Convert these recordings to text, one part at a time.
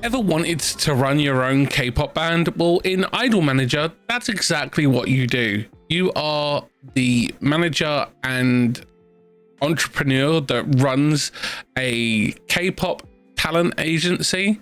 Ever wanted to run your own K-pop band? Well, in Idol Manager, that's exactly what you do. You are the manager and entrepreneur that runs a K-pop talent agency.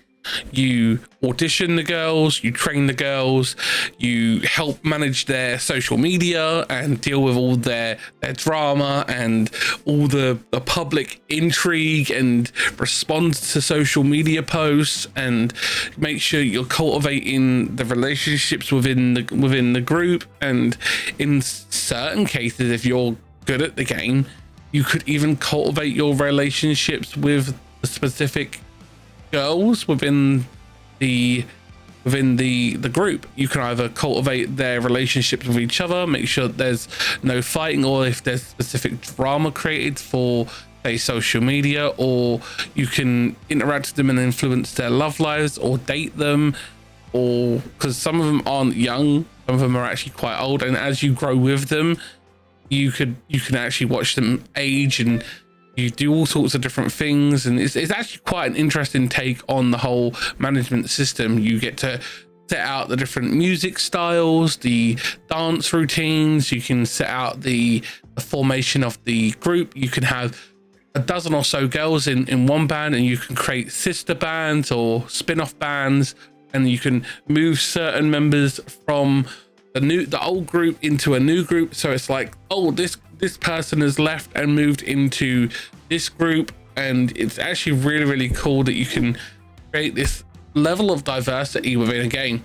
You audition the girls, you train the girls, you help manage their social media and deal with all their drama and all the public intrigue and respond to social media posts and make sure you're cultivating the relationships within the group. And in certain cases, if you're good at the game, you could even cultivate your relationships with the specific girls within the group. You can either cultivate their relationships with each other, make sure there's no fighting, or if there's specific drama created for, say, social media, or you can interact with them and influence their love lives or date them, or because some of them aren't young, some of them are actually quite old, and as you grow with them, you can actually watch them age and you do all sorts of different things. And it's actually quite an interesting take on the whole management system. You get to set out the different music styles, the dance routines, you can set out the formation of the group. You can have a dozen or so girls in one band, and you can create sister bands or spin-off bands, and you can move certain members from the old group into a new group. So it's like, oh, this person has left and moved into this group, and it's actually really, really cool that you can create this level of diversity within a game.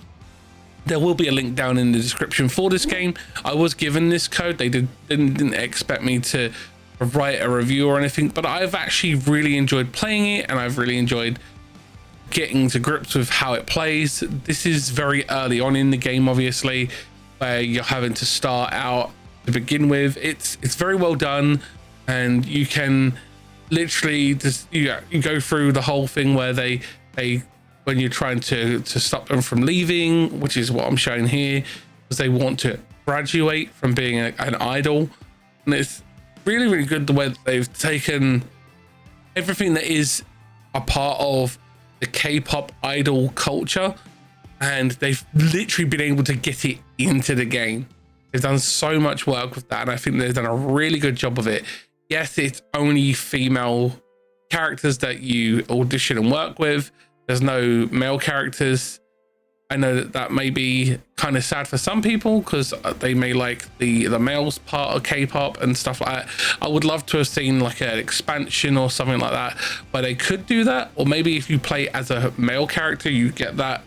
There will be a link down in the description for this game. I was given this code. They didn't expect me to write a review or anything, but I've actually really enjoyed playing it, and I've really enjoyed getting to grips with how it plays. This is very early on in the game, obviously, where you're having to start out to begin with. It's very well done, and you can literally just you go through the whole thing where they when you're trying to stop them from leaving, which is what I'm showing here, because they want to graduate from being an idol. And it's really, really good the way that they've taken everything that is a part of the K-pop idol culture, and they've literally been able to get it into the game. They've done so much work with that, and I think they've done a really good job of it. Yes, it's only female characters that you audition and work with. There's no male characters. I know that may be kind of sad for some people because they may like the males part of K-pop and stuff like that. I would love to have seen like an expansion or something like that where they could do that, or maybe if you play as a male character, you get that.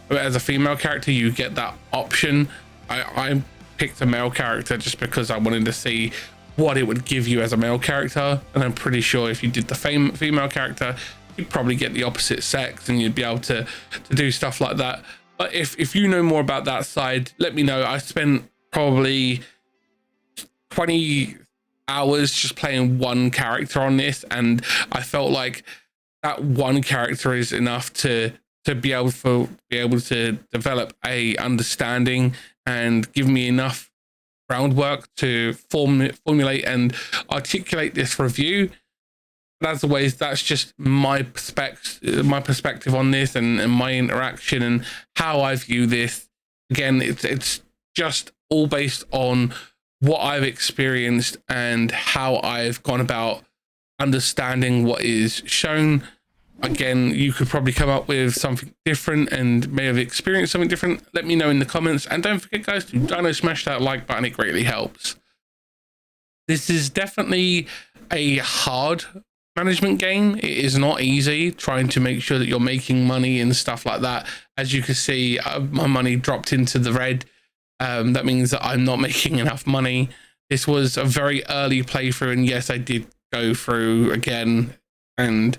As a female character, you get that option. I picked a male character just because I wanted to see what it would give you as a male character, and I'm pretty sure if you did the female character, you'd probably get the opposite sex and you'd be able to do stuff like that. But if you know more about that side, let me know. I spent probably 20 hours just playing one character on this, and I felt like that one character is enough to be able to develop a understanding and give me enough groundwork to formulate and articulate this review. But as always, that's just my perspective on this and my interaction and how I view this. Again, it's just all based on what I've experienced and how I've gone about understanding what is shown. Again, you could probably come up with something different and may have experienced something different. Let me know in the comments, and don't forget, guys, to Dino smash that like button. It greatly helps. This is definitely a hard management game. It is not easy trying to make sure that you're making money and stuff like that. As you can see, my money dropped into the red. That means that I'm not making enough money. This was a very early playthrough, and yes, I did go through again and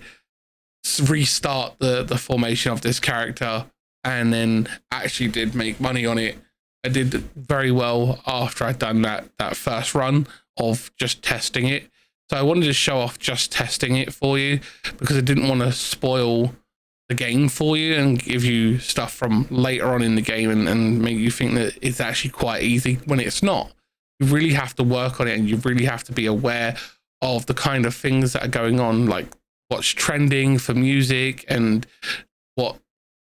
restart the formation of this character, and then actually did make money on it. I did very well after I'd done that first run of just testing it. So I wanted to show off just testing it for you because I didn't want to spoil the game for you and give you stuff from later on in the game and make you think that it's actually quite easy when it's not. You really have to work on it, and you really have to be aware of the kind of things that are going on, like what's trending for music and what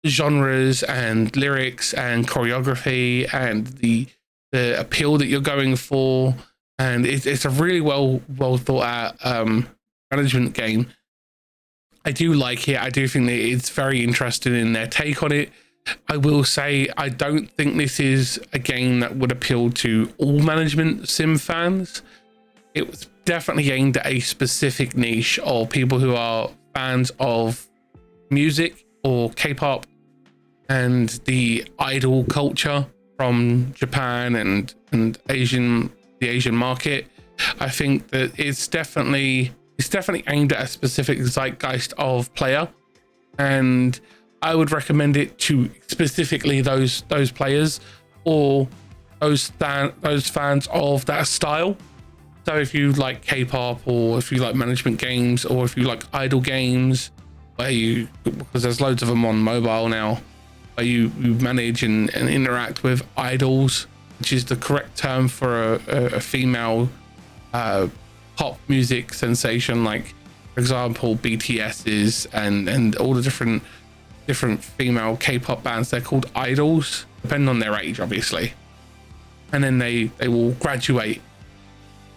genres and lyrics and choreography and the appeal that you're going for, and it's a really well thought out management game. I do like it. I do think that it's very interesting in their take on it. I will say I don't think this is a game that would appeal to all management sim fans. It was definitely aimed at a specific niche of people who are fans of music or K-pop and the idol culture from Japan and the Asian market. I think that it's definitely aimed at a specific zeitgeist of player, and I would recommend it to specifically those players or those fans of that style. So if you like K-pop, or if you like management games, or if you like idol games, because there's loads of them on mobile now, where you manage and interact with idols, which is the correct term for a female pop music sensation, like for example BTS's and all the different female K-pop bands. They're called idols, depending on their age, obviously, and then they will graduate.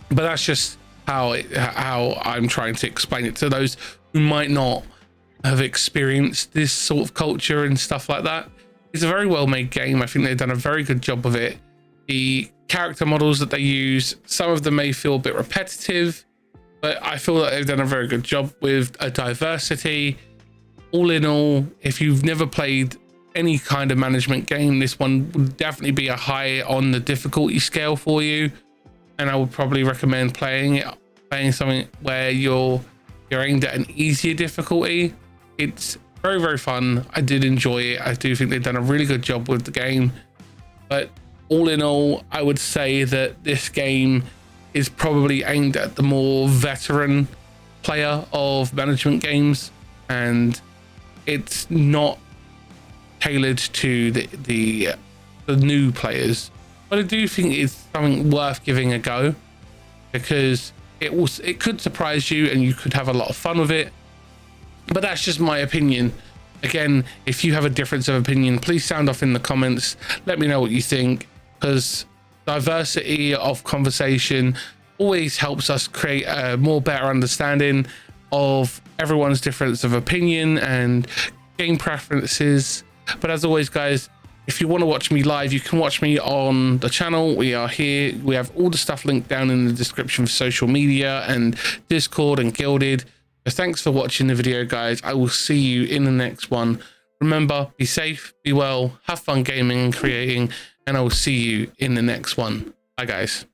But that's just how I'm trying to explain it to those who might not have experienced this sort of culture and stuff like that. It's a very well made game. I think they've done a very good job of it. The character models that they use, some of them may feel a bit repetitive, but I feel that they've done a very good job with a diversity. All in all, if you've never played any kind of management game, this one would definitely be a high on the difficulty scale for you, and I would probably recommend playing something where you're aimed at an easier difficulty. It's very fun. I did enjoy it. I do think they've done a really good job with the game, but all in all, I would say that this game is probably aimed at the more veteran player of management games, and it's not tailored to the new players. But I do think it's something worth giving a go, because it could surprise you and you could have a lot of fun with it. But that's just my opinion. Again, if you have a difference of opinion, please sound off in the comments. Let me know what you think, because diversity of conversation always helps us create a more better understanding of everyone's difference of opinion and game preferences. But as always, guys, if you want to watch me live, you can watch me on the channel. We are here. We have all the stuff linked down in the description for social media and Discord and Guilded. So thanks for watching the video, guys. I will see you in the next one. Remember, be safe, be well, have fun gaming and creating, and I will see you in the next one. Bye, guys.